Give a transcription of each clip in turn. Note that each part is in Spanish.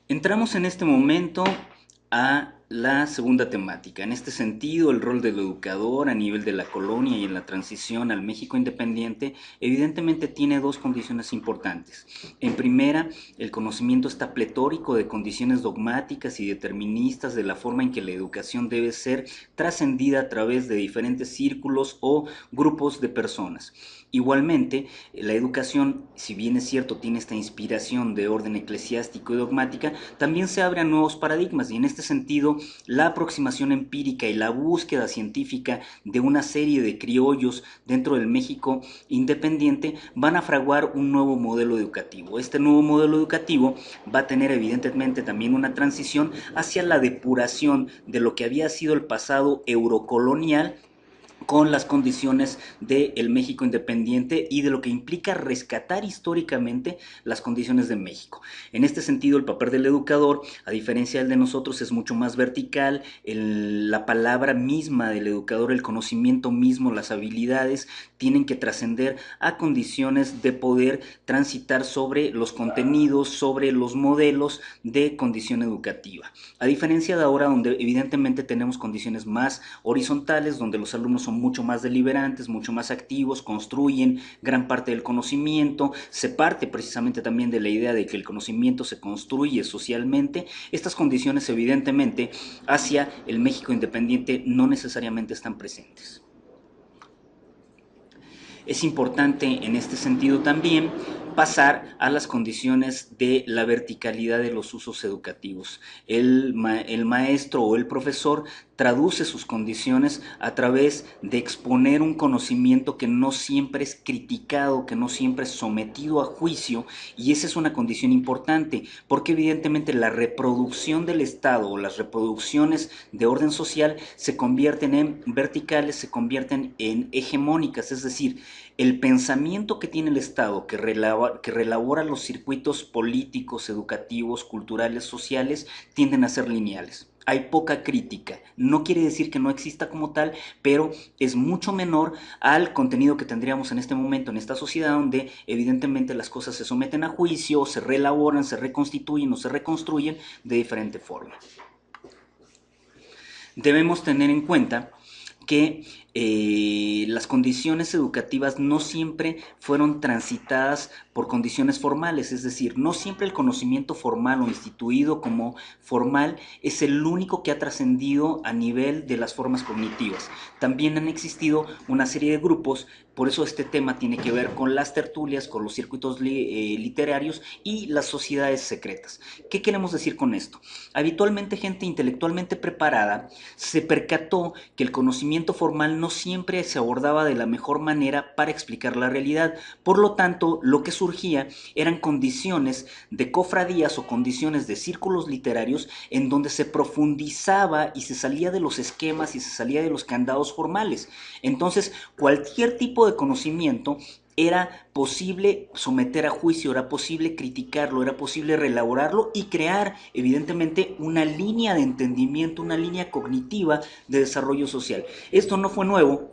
Entramos en este momento a la segunda temática. En este sentido, el rol del educador a nivel de la colonia y en la transición al México independiente evidentemente tiene dos condiciones importantes. En primera, el conocimiento está pletórico de condiciones dogmáticas y deterministas de la forma en que la educación debe ser trascendida a través de diferentes círculos o grupos de personas. Igualmente, la educación, si bien es cierto, tiene esta inspiración de orden eclesiástico y dogmática, también se abre a nuevos paradigmas y en este sentido la aproximación empírica y la búsqueda científica de una serie de criollos dentro del México independiente van a fraguar un nuevo modelo educativo. Este nuevo modelo educativo va a tener evidentemente también una transición hacia la depuración de lo que había sido el pasado eurocolonial con las condiciones del México independiente y de lo que implica rescatar históricamente las condiciones de México. En este sentido, el papel del educador, a diferencia del de nosotros, es mucho más vertical. La palabra misma del educador, el conocimiento mismo, las habilidades, tienen que trascender a condiciones de poder transitar sobre los contenidos, sobre los modelos de condición educativa. A diferencia de ahora, donde evidentemente tenemos condiciones más horizontales, donde los alumnos son mucho más deliberantes, mucho más activos, construyen gran parte del conocimiento, se parte precisamente también de la idea de que el conocimiento se construye socialmente. Estas condiciones evidentemente hacia el México independiente no necesariamente están presentes. Es importante en este sentido también pasar a las condiciones de la verticalidad de los usos educativos. El maestro o el profesor traduce sus condiciones a través de exponer un conocimiento que no siempre es criticado, que no siempre es sometido a juicio, y esa es una condición importante, porque evidentemente la reproducción del Estado o las reproducciones de orden social se convierten en verticales, se convierten en hegemónicas, es decir, el pensamiento que tiene el Estado, que relabora los circuitos políticos, educativos, culturales, sociales, tienden a ser lineales. Hay poca crítica. No quiere decir que no exista como tal, pero es mucho menor al contenido que tendríamos en este momento en esta sociedad donde evidentemente las cosas se someten a juicio, se reelaboran, se reconstituyen o se reconstruyen de diferente forma. Debemos tener en cuenta que las condiciones educativas no siempre fueron transitadas por condiciones formales, es decir, no siempre el conocimiento formal o instituido como formal es el único que ha trascendido a nivel de las formas cognitivas. También han existido una serie de grupos, por eso este tema tiene que ver con las tertulias, con los circuitos literarios y las sociedades secretas. ¿Qué queremos decir con esto? Habitualmente gente intelectualmente preparada se percató que el conocimiento formal no siempre se abordaba de la mejor manera para explicar la realidad. Por lo tanto, lo que surgía eran condiciones de cofradías o condiciones de círculos literarios en donde se profundizaba y se salía de los esquemas y se salía de los candados formales. Entonces, cualquier tipo de conocimiento era posible someter a juicio, era posible criticarlo, era posible reelaborarlo y crear evidentemente una línea de entendimiento, una línea cognitiva de desarrollo social. Esto no fue nuevo,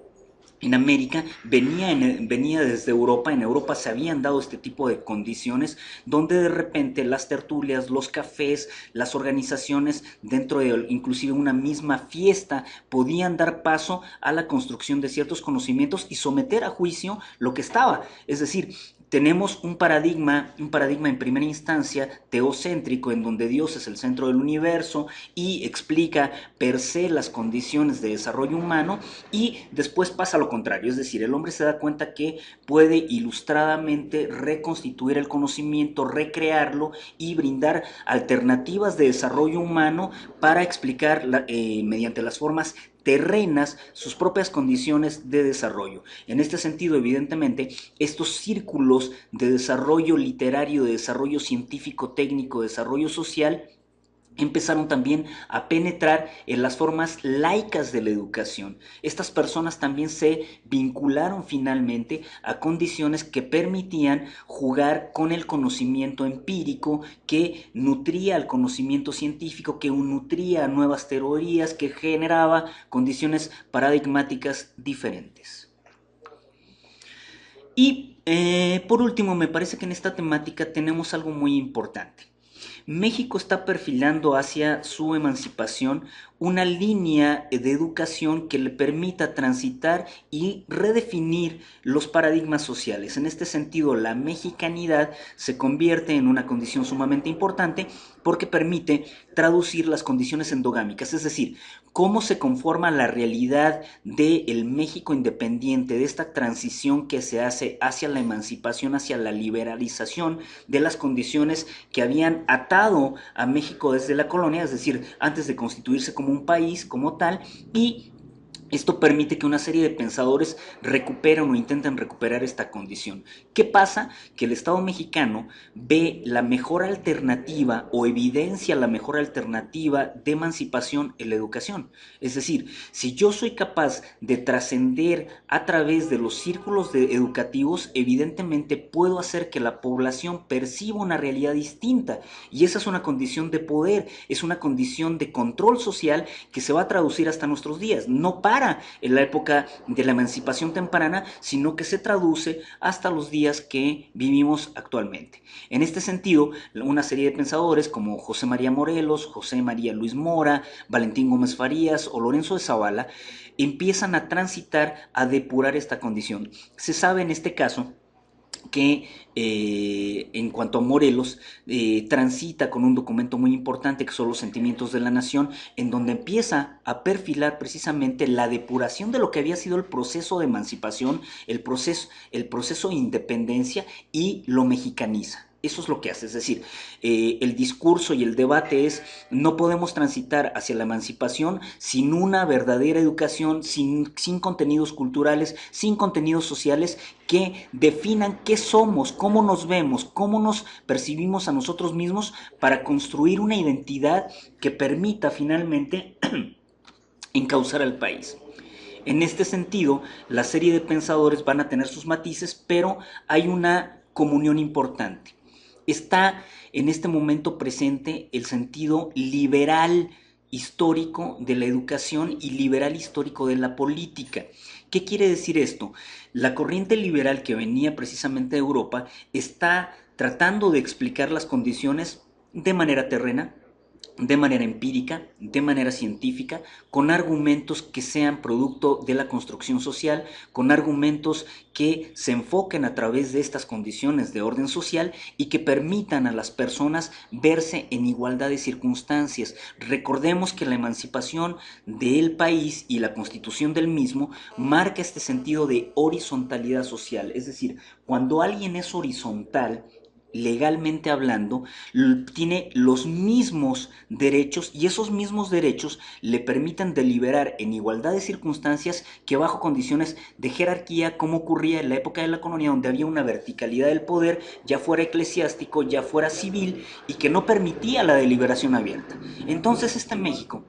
en América venía desde Europa, en Europa se habían dado este tipo de condiciones donde de repente las tertulias, los cafés, las organizaciones dentro de inclusive una misma fiesta podían dar paso a la construcción de ciertos conocimientos y someter a juicio lo que estaba. Es decir, tenemos un paradigma en primera instancia teocéntrico en donde Dios es el centro del universo y explica per se las condiciones de desarrollo humano y después pasa lo contrario, es decir, el hombre se da cuenta que puede ilustradamente reconstituir el conocimiento, recrearlo y brindar alternativas de desarrollo humano para explicar mediante las formas terrenas sus propias condiciones de desarrollo. En este sentido, evidentemente, estos círculos de desarrollo literario, de desarrollo científico, técnico, de desarrollo social, empezaron también a penetrar en las formas laicas de la educación. Estas personas también se vincularon finalmente a condiciones que permitían jugar con el conocimiento empírico, que nutría al conocimiento científico, que nutría nuevas teorías, que generaba condiciones paradigmáticas diferentes. Y por último, me parece que en esta temática tenemos algo muy importante. México está perfilando hacia su emancipación una línea de educación que le permita transitar y redefinir los paradigmas sociales. En este sentido, la mexicanidad se convierte en una condición sumamente importante porque permite traducir las condiciones endogámicas, es decir, cómo se conforma la realidad del México independiente, de esta transición que se hace hacia la emancipación, hacia la liberalización de las condiciones que habían atado a México desde la colonia, es decir, antes de constituirse como un país como tal, y esto permite que una serie de pensadores recuperen o intenten recuperar esta condición. ¿Qué pasa? Que el Estado mexicano ve la mejor alternativa o evidencia la mejor alternativa de emancipación en la educación. Es decir, si yo soy capaz de trascender a través de los círculos educativos, evidentemente puedo hacer que la población perciba una realidad distinta. Y esa es una condición de poder, es una condición de control social que se va a traducir hasta nuestros días. No para en la época de la emancipación temprana, sino que se traduce hasta los días que vivimos actualmente. En este sentido, una serie de pensadores como José María Morelos, José María Luis Mora, Valentín Gómez Farías o Lorenzo de Zavala empiezan a transitar, a depurar esta condición. Se sabe en este caso que en cuanto a Morelos, transita con un documento muy importante que son los sentimientos de la nación, en donde empieza a perfilar precisamente la depuración de lo que había sido el proceso de emancipación, el proceso de independencia y lo mexicaniza. Eso es lo que hace, es decir, el discurso y el debate es, no podemos transitar hacia la emancipación sin una verdadera educación, sin contenidos culturales, sin contenidos sociales que definan qué somos, cómo nos vemos, cómo nos percibimos a nosotros mismos para construir una identidad que permita finalmente encauzar al país. En este sentido, la serie de pensadores van a tener sus matices, pero hay una comunión importante. Está en este momento presente el sentido liberal histórico de la educación y liberal histórico de la política. ¿Qué quiere decir esto? La corriente liberal que venía precisamente de Europa está tratando de explicar las condiciones de manera terrena, de manera empírica, de manera científica, con argumentos que sean producto de la construcción social, con argumentos que se enfoquen a través de estas condiciones de orden social y que permitan a las personas verse en igualdad de circunstancias. Recordemos que la emancipación del país y la constitución del mismo marca este sentido de horizontalidad social, es decir, cuando alguien es horizontal, legalmente hablando, tiene los mismos derechos y esos mismos derechos le permiten deliberar en igualdad de circunstancias que bajo condiciones de jerarquía, como ocurría en la época de la colonia, donde había una verticalidad del poder, ya fuera eclesiástico, ya fuera civil, y que no permitía la deliberación abierta. Entonces México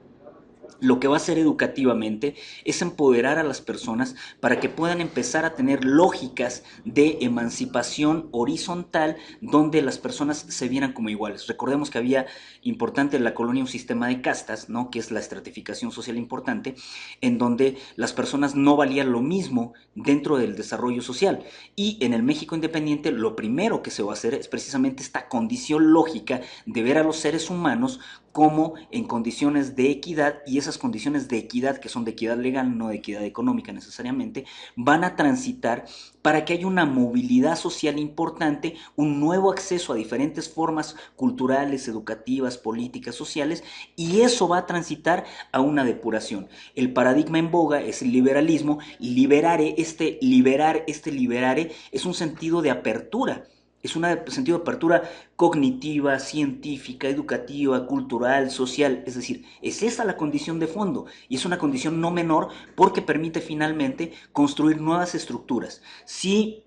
lo que va a hacer educativamente es empoderar a las personas para que puedan empezar a tener lógicas de emancipación horizontal donde las personas se vieran como iguales. Recordemos que había importante en la colonia un sistema de castas, ¿no? Que es la estratificación social importante, en donde las personas no valían lo mismo dentro del desarrollo social. Y en el México independiente lo primero que se va a hacer es precisamente esta condición lógica de ver a los seres humanos como en condiciones de equidad, y esas condiciones de equidad, que son de equidad legal, no de equidad económica necesariamente, van a transitar para que haya una movilidad social importante, un nuevo acceso a diferentes formas culturales, educativas, políticas, sociales, y eso va a transitar a una depuración. El paradigma en boga es el liberalismo. Liberare es un sentido de apertura. Es un sentido de apertura cognitiva, científica, educativa, cultural, social. Es decir, es esa la condición de fondo y es una condición no menor porque permite finalmente construir nuevas estructuras. Si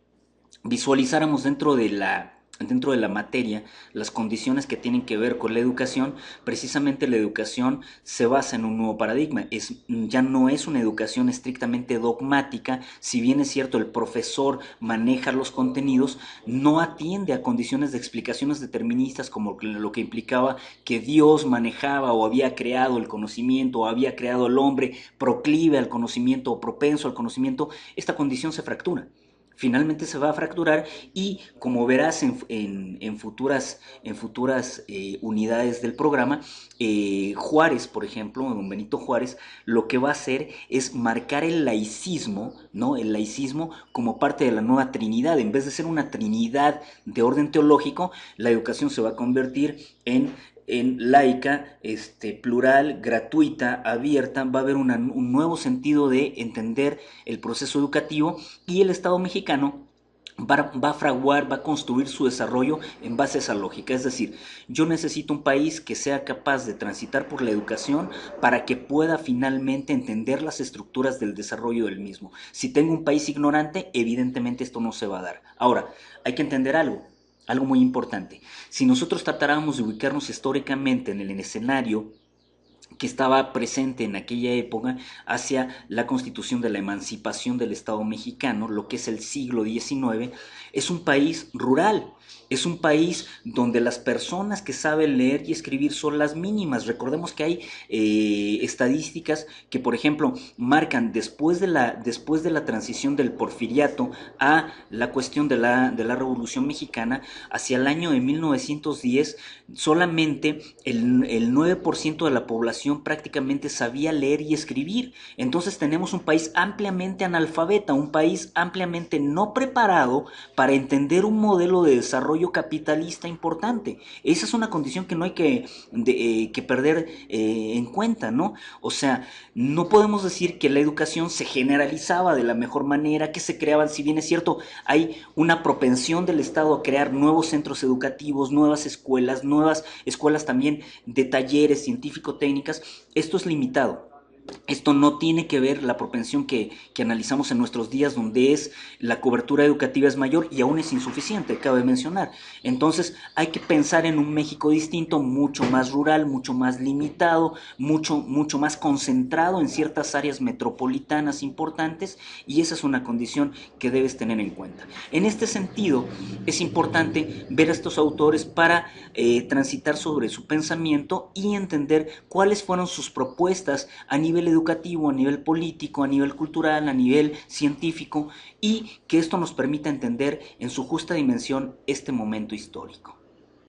visualizáramos dentro de la materia las condiciones que tienen que ver con la educación, precisamente la educación se basa en un nuevo paradigma. Ya no es una educación estrictamente dogmática, si bien es cierto el profesor maneja los contenidos, no atiende a condiciones de explicaciones deterministas como lo que implicaba que Dios manejaba o había creado el conocimiento o había creado al hombre proclive al conocimiento o propenso al conocimiento. Esta condición se fractura. finalmente se va a fracturar y como verás en futuras unidades del programa, Juárez, por ejemplo, don Benito Juárez, lo que va a hacer es marcar el laicismo, ¿no? El laicismo como parte de la nueva Trinidad. En vez de ser una Trinidad de orden teológico, la educación se va a convertir en laica, plural, gratuita, abierta. Va a haber un nuevo sentido de entender el proceso educativo y el Estado mexicano va a fraguar, va a construir su desarrollo en base a esa lógica. Es decir, yo necesito un país que sea capaz de transitar por la educación para que pueda finalmente entender las estructuras del desarrollo del mismo. Si tengo un país ignorante, evidentemente esto no se va a dar. Ahora, hay que entender algo muy importante. Si nosotros tratáramos de ubicarnos históricamente en el escenario que estaba presente en aquella época hacia la constitución de la emancipación del Estado mexicano, lo que es el siglo XIX, es un país rural, es un país donde las personas que saben leer y escribir son las mínimas. Recordemos que hay estadísticas que, por ejemplo, marcan después de la transición del porfiriato a la cuestión de la Revolución Mexicana, hacia el año de 1910, solamente el 9% de la población prácticamente sabía leer y escribir. Entonces tenemos un país ampliamente analfabeta, un país ampliamente no preparado para entender un modelo de desarrollo capitalista importante. Esa es una condición que no hay que perder en cuenta, ¿no? O sea, no podemos decir que la educación se generalizaba de la mejor manera, que se creaban, si bien es cierto, hay una propensión del Estado a crear nuevos centros educativos, nuevas escuelas también de talleres científico-técnicas. Esto es limitado. Esto no tiene que ver la propensión que analizamos en nuestros días, donde la cobertura educativa es mayor y aún es insuficiente, cabe mencionar. Entonces hay que pensar en un México distinto, mucho más rural, mucho más limitado, mucho más concentrado en ciertas áreas metropolitanas importantes, y esa es una condición que debes tener en cuenta. En este sentido, es importante ver a estos autores para transitar sobre su pensamiento y entender cuáles fueron sus propuestas a nivel educativo, a nivel político, a nivel cultural, a nivel científico, y que esto nos permita entender en su justa dimensión este momento histórico.